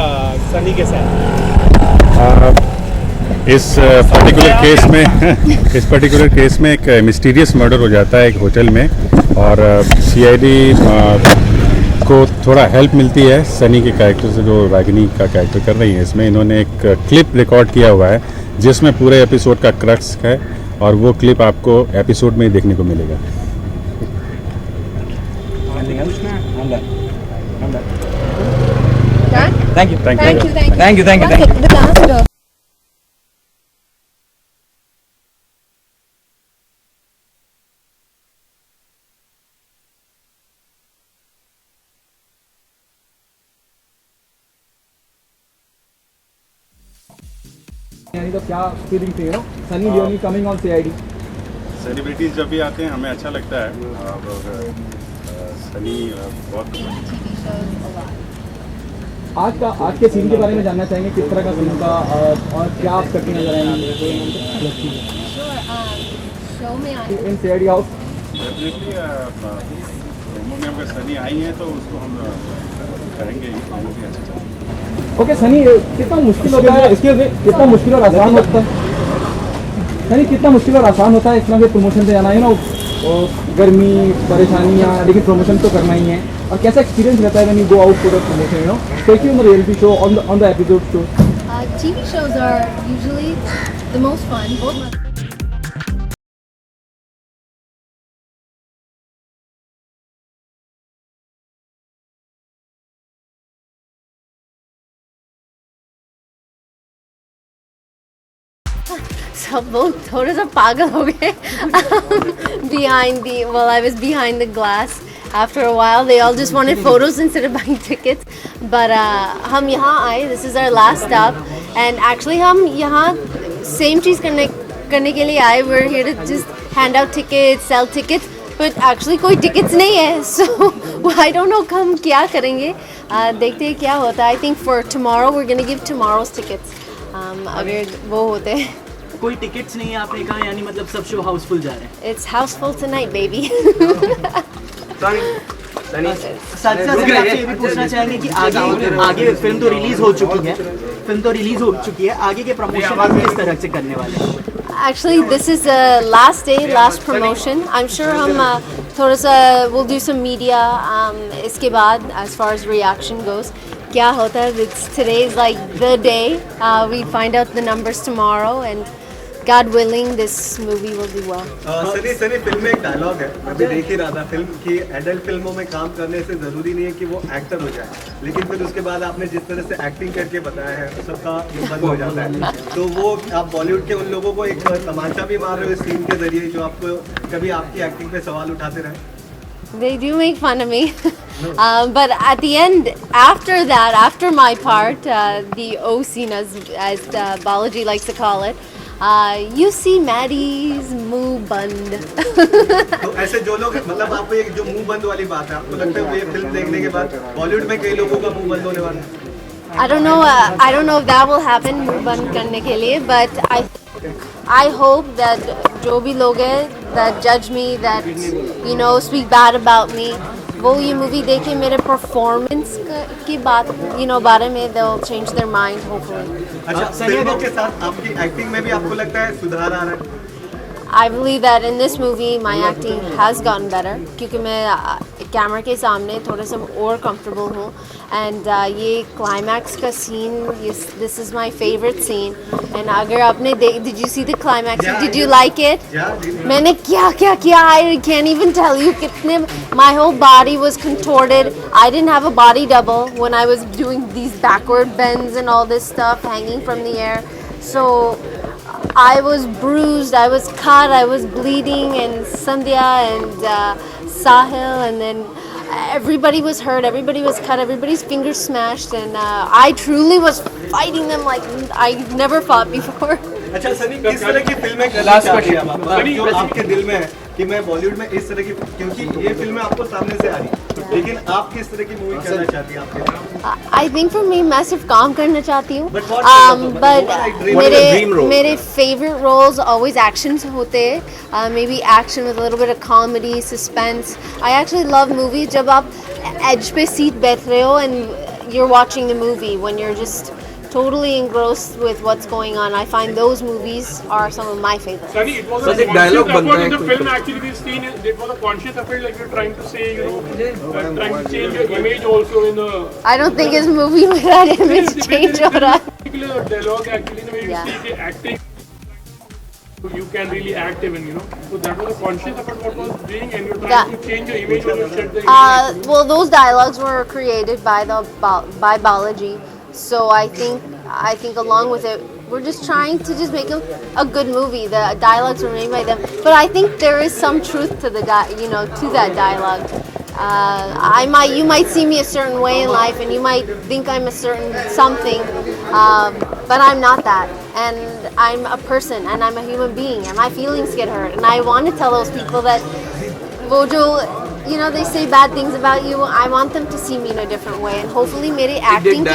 सनी के साथ? इस particular case में एक mysterious murder हो जाता है एक होटल में, और CID को थोड़ा हेल्प मिलती है सनी के कैरेक्टर से, जो रागिनी का कैरेक्टर कर रही है। इसमें इन्होंने एक क्लिप रिकॉर्ड किया हुआ है जिसमें पूरे एपिसोड का क्रक्स है, और वो क्लिप आपको एपिसोड में ही देखने को मिलेगा। Thank you. तो क्या फीलिंग थी Sunny Leone coming on CID? Celebrities जब भी आते हैं हमें अच्छा लगता है, और सनी बहुत आज के सीन के बारे में जानना चाहेंगे, किस तरह का सीन था और क्या आप करके नजर आएंगे इन CID हाउस? डेफिनेटली में अगर सनी आई हैं तो उसको हम करेंगे ही अच्छा। ओके सनी, कितना मुश्किल होता है कितना मुश्किल और आसान होता है सनी, कितना मुश्किल और आसान होता है इतना भी प्रमोशन पे जाना है गर्मी परेशानियाँ, लेकिन प्रमोशन तो करना ही है, और कैसा एक्सपीरियंस रहता है when you go out for the promotion, specially on the reality show, on the episode show? TV shows are usually the most fun. सब लोग थोड़ा सा पागल हो गए I was behind the glass. After a while, they all just wanted photos instead of buying tickets. But हम यहाँ आए. This is our last stop, and actually हम यहाँ same चीज़ करने के लिए आए. We're here to just hand out tickets, sell tickets. But actually कोई tickets नहीं है. So I don't know हम क्या करेंगे. देखते हैं क्या होता है. I think for tomorrow we're gonna give tomorrow's tickets. अगर वो होते हैं. कोई टिकट्स नहीं है आपने कहा, यानी मतलब सब शो हाउसफुल जा रहे हैं? It's houseful tonight, baby. साथ आपसे ये भी पूछना चाहेंगे कि आगे फिल्म तो रिलीज हो चुकी है, आगे के प्रमोशन आप किस तरह से करने वाले हैं? Actually, this is the last day, last promotion. I'm sure हम थोड़ा सा we'll do some media इसके बाद as far as reaction goes. क्या होता है? Today is like the day. We find out the numbers tomorrow, and God willing, this movie will do well. Sunny film में एक डायलॉग है, मैं भी देख ही रहा था फिल्म की, एडल्ट फिल्मों में काम करने से ज़रूरी नहीं है कि वो एक्टर हो जाए, लेकिन फिर उसके बाद आपने जिस तरह से एक्टिंग करके बताया है सबका बंद हो जाता है, तो वो आप बॉलीवुड के उन लोगों को एक तमाचा भी मार रहे हो इस सीन के जरिए जो आपको कभी आपकी एक्टिंग पे सवाल उठाते रहे? They do make fun of me. But at the end, after that, after my part, the O scene as Balaji likes to call it, you see Maddie's मुंह बंद. तो ऐसे जो लोग मतलब आपको ये जो मुंह बंद वाली बात है, आपको लगता है ये फिल्म देखने के बाद बॉलीवुड में कई लोगों का मुंह बंद होने वाला है? I don't know if that will happen मुंह बंद करने के लिए, but I hope that जो भी लोग हैं that judge me, that speak bad about me, वो ये मूवी देखे मेरे परफॉर्मेंस की बात बारे में they'll change their mind hopefully. अच्छा, फिल्मों के साथ आपकी एक्टिंग में भी आपको लगता है सुधार आ रहा है? I believe that in this movie my acting has gotten better क्योंकि मैं कैमरा के सामने थोड़ा सा और comfortable हूँ and ये climax का scene, this is my favorite scene and अगर आपने did you see the climax? Did you like it? मैंने क्या किया I can't even tell you कितने my whole body was contorted. I didn't have a body double when I was doing these backward bends and all this stuff hanging from the air, so I was bruised, I was cut, I was bleeding, and Sandhya and Sahil, and then everybody was hurt, everybody was cut, everybody's fingers smashed, and I truly was fighting them like I never fought before. अच्छा सनी, किस तरह की फिल्में करना चाहती हैं आप? जो आपके दिल में है कि मैं बॉलीवुड में इस तरह की, क्योंकि ये फिल्में आपको सामने से आ रही, लेकिन आप किस तरह की मूवी करना चाहती हैं आपके? I think for me मैं सिर्फ काम करना चाहती हूँ, but मेरे favorite roles always actions होते हैं, maybe action with a little bit of comedy, suspense. I actually love movies जब आप edge पे seat बैठ रहे हो and you're watching the movie when you're just totally engrossed with what's going on. I find those movies are some of my favorites. Sunny, it was a conscious effort in the film. Actually, this scene, it was a conscious effort, like you're trying to say, trying to change your image also in the. I don't think his movie with that image change हो रहा है. Particular dialogue actually, where you see the acting, you can really act even, So that was a conscious effort what was doing, and you're trying to change your image when you shed the image. Well, those dialogues were created by Balaji. So I think along with it, we're just trying to just make a good movie. The dialogues were made by them, but I think there is some truth to the to that dialogue. You might see me a certain way in life, and you might think I'm a certain something, but I'm not that. And I'm a person, and I'm a human being, and my feelings get hurt. And I want to tell those people that, they say bad things about you. I want them to see me in a different way, and hopefully, मेरे acting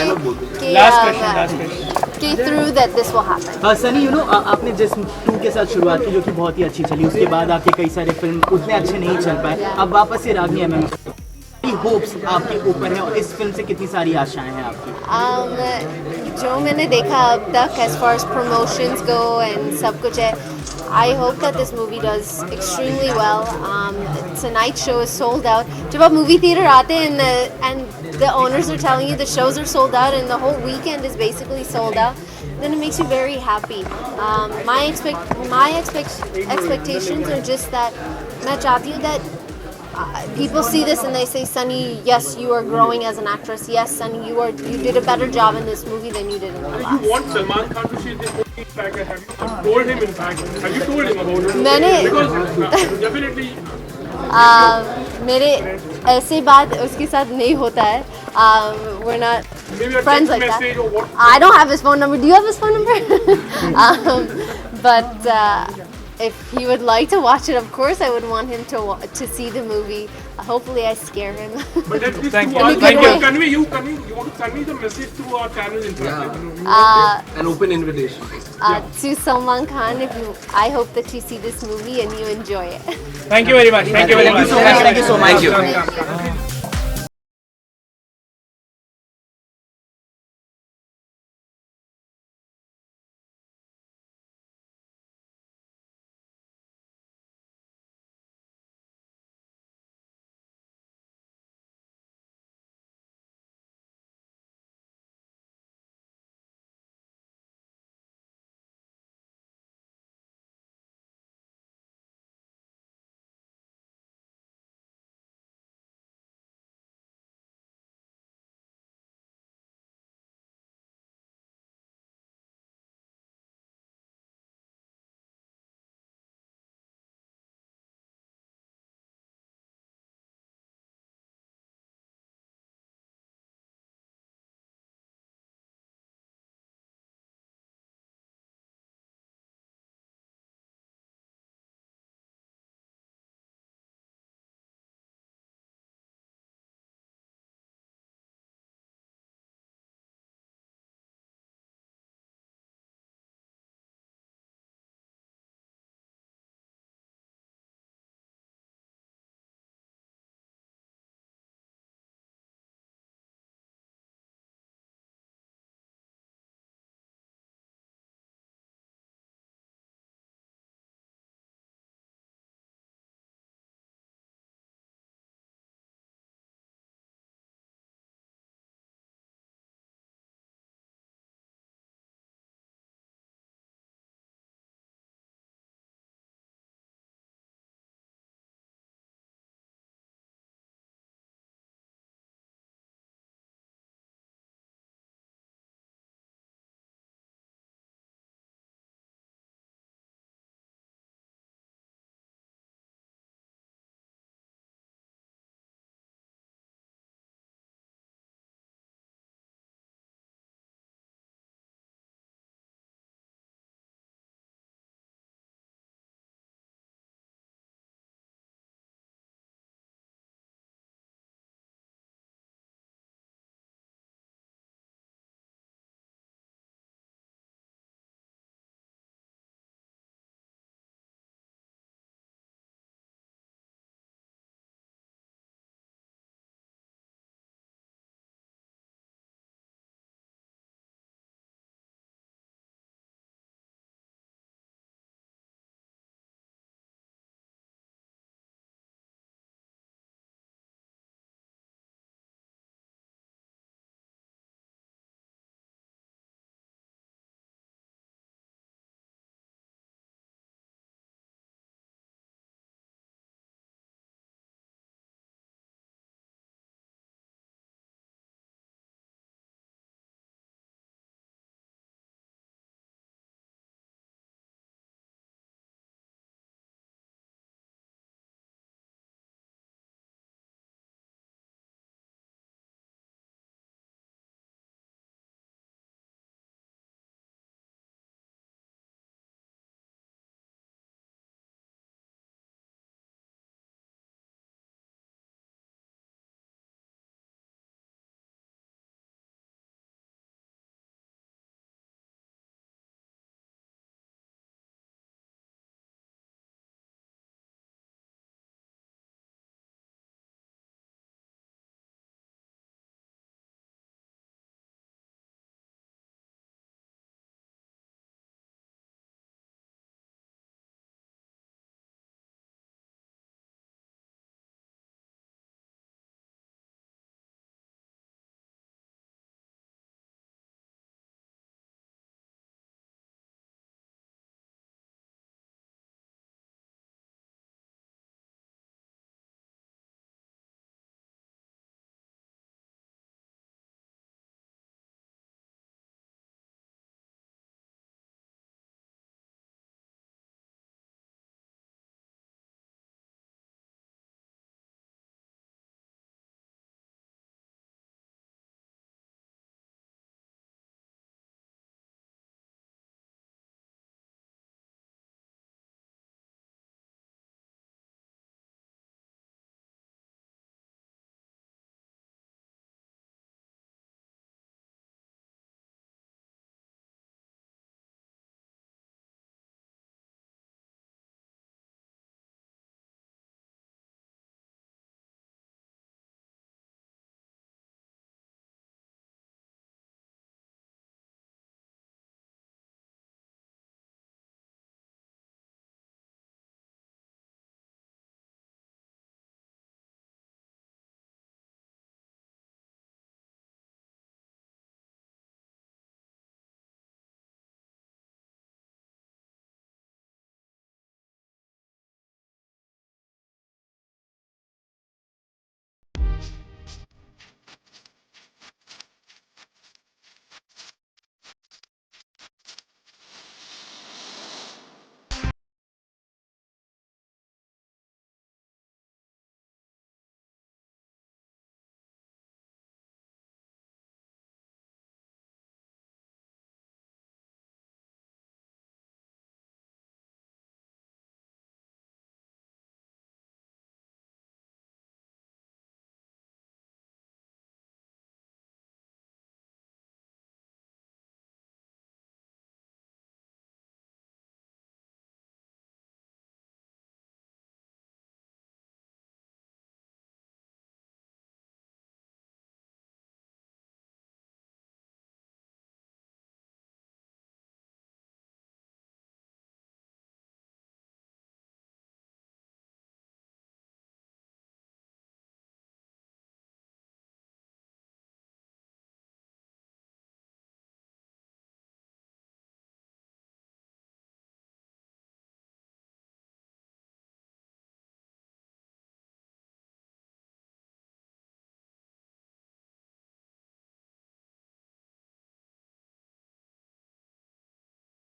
के through that this will happen. Sunny, आपने जिस 2 के साथ शुरुआत की जो कि बहुत ही अच्छी चली, उसके बाद आपके कई सारे फिल्म उतने अच्छे नहीं चल पाए, अब वापस से रागनी MM होप्स आपके ऊपर है और इस फिल्म से कितनी सारी आशाएं हैं आपकी? जो मैंने देखा अब तक as far as promotions go and सब कुछ है, I hope that this movie does extremely well. Tonight's show is sold out. जब आप movie theater आते हैं and the owners are telling you the shows are sold out and the whole weekend is basically sold out, then it makes you very happy. My expectations are just that मैं चाहती हूँ that people see this and they say, Sunny, yes, you are growing as an actress. Yes, Sunny, you did a better job in this movie than you did in the last. You want Salman Khan to see this movie? In fact, have you told him? In fact, have you told him about it? मैंने because definitely. मेरे ऐसे बात उसके साथ नहीं होता है. We're not friends like that. I don't have his phone number. Do you have his phone number? But if he would like to watch it, of course I would want him to see the movie. Hopefully I scare him. But at least you want to convey the message through our channel in fact. An open invitation. To Salman Khan, I hope that you see this movie and you enjoy it. Thank you very much. Thank you very much. Thank you so much. Thank you.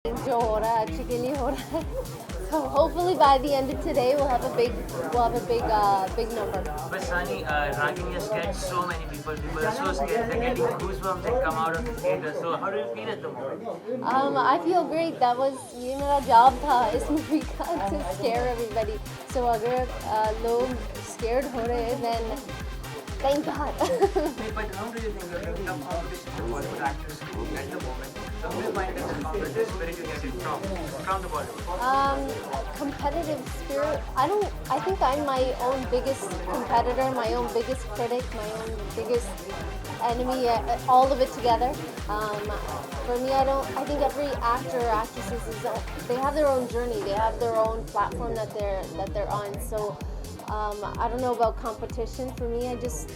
जो हो रहा है अच्छे के लिए हो रहा है. So hopefully by the end of today we'll have a big number. But Sunny, Ragini has scared so many people. People are so scared. They're getting goosebumps and come out of the theater. So how do you feel at the moment? I feel great. That was ये मेरा job था इस movie का to scare everybody. So अगर लोग scared हो रहे हैं then thank God. But how do you think you're having a competition for Bollywood actors at the moment? How do you find that the competitive spirit you get it from the Bollywood? Competitive spirit. I think I'm my own biggest competitor, my own biggest critic, my own biggest enemy. All of it together. For me, I think every actor or actress they have their own journey. They have their own platform that they're on. So I don't know about competition. For me, I just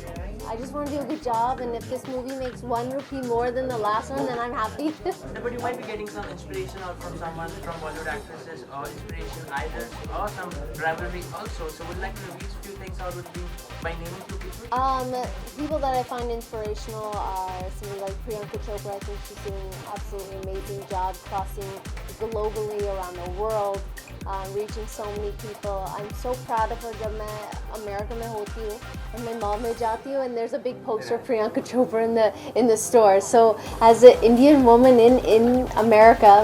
want to do a good job, and if this movie makes 1 rupee more than the last one, then I'm happy. But you might be getting some inspiration out from someone from Bollywood actresses, or inspiration idols, or some rivalry also. So would you like to reveal a few things out would be by naming few people? People that I find inspirational are somebody like Priyanka Chopra. I think she's doing an absolutely amazing job crossing globally around the world. Reaching so many people. I'm so proud of her. जब मैं America में होती हूँ and मैं mall में जाती हूँ and there's a big poster of Priyanka Chopra in the store. So as an Indian woman in America,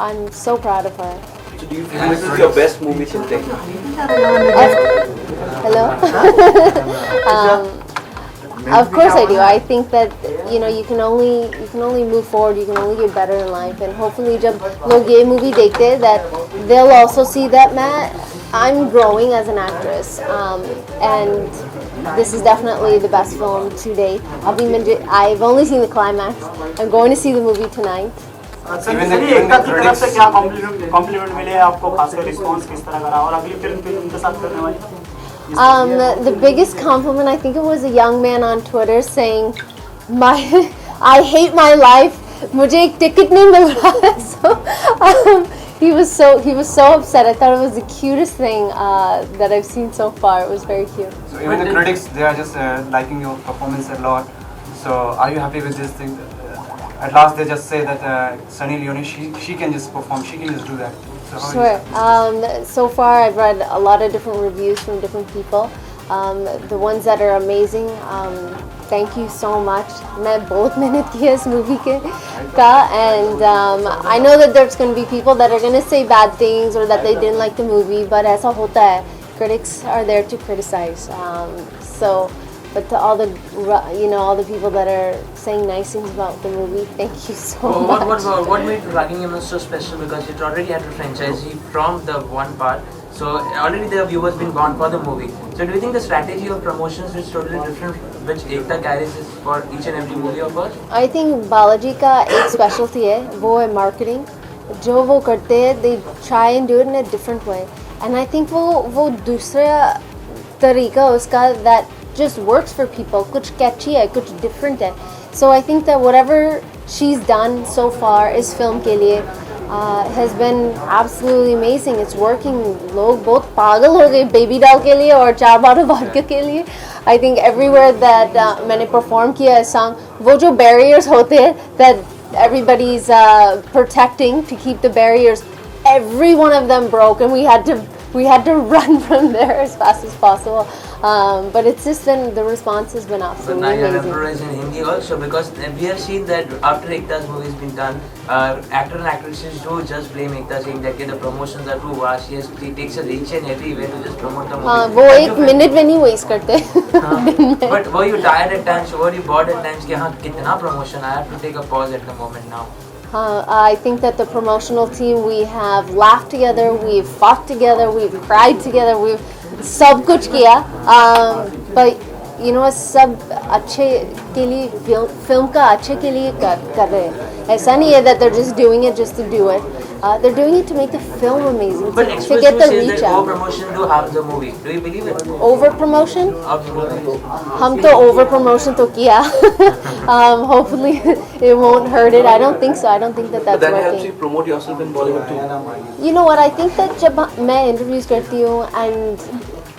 I'm so proud of her. So do you feel this is your best movie till date? Hello. Of course I do. I think that you can only move forward. You can only get better in life, and hopefully, जब लोग ये movie देखते हैं, that they'll also see that I'm growing as an actress, and this is definitely the best film to date. I've only seen the climax. I'm going to see the movie tonight. एकता की तरफ से क्या complement मिले आपको, खासकर response किस तरह का रहा और अगली फिल्म पे उनके साथ करने वाली? The biggest compliment, I think it was a young man on Twitter saying, I hate my life. मुझे एक ticket नहीं मिल रहा. So he was so upset. I thought it was the cutest thing that I've seen so far. It was very cute. So even the critics, they are just liking your performance a lot. So are you happy with this thing? At last they just say that Sunny Leone, she can just perform, she can just do that. Sure. So far I've read a lot of different reviews from different people. The ones that are amazing, thank you so much. मैं बहुत मेहनत की है इस movie का, and I know that there's going to be people that are going to say bad things or that they didn't like the movie, but ऐसा होता है. Critics are there to criticize. But to all the people that are saying nice things about the movie, thank you so much. What made Ragini so special? Because it already had a franchisee from the one part, so already the viewers been gone for the movie. So do you think the strategy of promotions is totally different, which Ekta carries is for each and every movie of hers? I think Balaji का एक specialty है, वो है marketing. जो वो करते हैं, they try and do it in a different way, and I think वो दूसरा तरीका उसका that just works for people. कुछ catchy है, कुछ different है. So I think that whatever she's done so far इस film के लिए has been absolutely amazing. It's working. लोग बहुत पागल हो गए baby doll के लिए और 4 bottle vodka के लिए. I think everywhere that मैंने perform किया है song, वो जो barriers होते हैं that everybody's protecting to keep the barriers, every one of them broke, and we had to run from there as fast as possible. But it's just been, the response has been absolutely amazing. But now you have in Hindi also, because we have seen that after Ekta's movie has been done, actors and actresses do just blame Ekta, saying that the promotions are too vast. She takes a reach and everywhere to just promote the movie. वो 1 minute में नहीं waste करते. But were you tired at times? Were you bored at times? कि हाँ कितना promotion? I have to take a pause at the moment now. I think that the promotional team, we have laughed together, we've fought together, we've cried together, we've सब कुछ किया, but सब अच्छे के लिए फिल्म का अच्छे के लिए कर रहे हैं. ऐसा नहीं है that they're just doing it just to do it. They're doing it to make the film amazing, but to get the reach out. Over promotion to have the movie. Do you believe it? Over promotion? हम तो over promotion तो किया. Hopefully it won't hurt it. I don't think so. I don't think that that's working. But that helps you promote yourself in Bollywood too. You know what? I think that जब मैं interviews करती हूँ and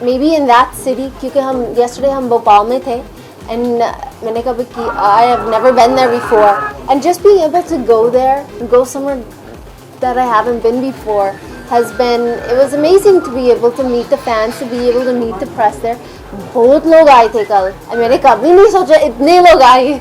maybe in that city, क्योंकि yesterday हम भोपाल में थे, and मैंने कभी I have never been there before, and just being able to go there, go somewhere that I haven't been before has been, it was amazing to be able to meet the fans, to be able to meet the press there. बहुत लोग आए थे कल, मैंने कभी नहीं सोचा इतने लोग आए.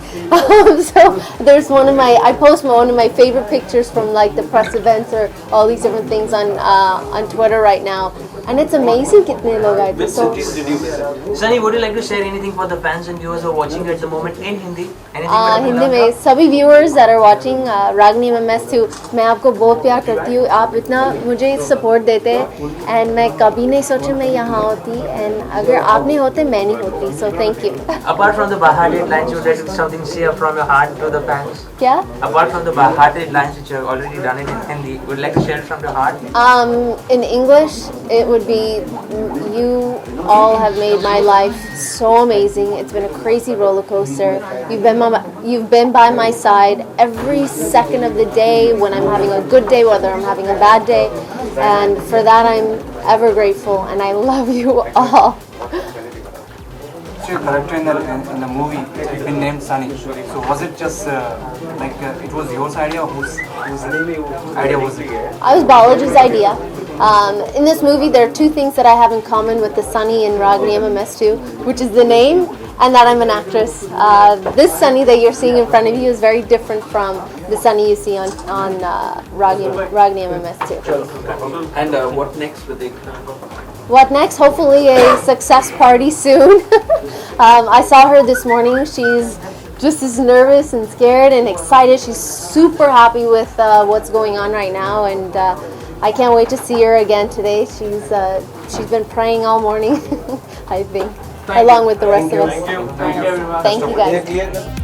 So there's I post one of my favorite pictures from like the press events or all these different things on Twitter right now, and it's amazing कितने लोग आए थे. Which cities did you visit? Sunny, would you like to share anything for the fans and viewers who are watching at the moment in Hindi? Anything Hindi में सभी viewers that are watching Ragini MMS2, मैं आपको बहुत प्यार करती हूँ. आप इतना मुझे support देते हैं, and मैं कभी नहीं सोचा मैं यहाँ होती, and अगर आप नहीं होते मैं नहीं होती. So thank you. Apart from the Bahadur lines, you would like to something share from your heart to the fans? क्या? Apart from the Bahadur lines which you have already done it in Hindi, would you like to share it from your heart? In English, it would be, you all have made my life so amazing. It's been a crazy roller coaster. You've been by my side every second of the day when I'm having a good day, whether I'm having a bad day, and for that I'm ever grateful, and I love you all. Your character in the movie has been named Sunny. So was it just it was your idea, or whose idea was it? I was Balaji's idea. In this movie, there are two things that I have in common with the Sunny in Ragini MMS2, which is the name and that I'm an actress. This Sunny that you're seeing in front of you is very different from the Sunny you see on Ragini MMS2. And what next with it? What next? Hopefully a success party soon. I saw her this morning. She's just as nervous and scared and excited. She's super happy with what's going on right now, and I can't wait to see her again today. She's been praying all morning, I think, along with the rest of us. Thank you. Thank you guys.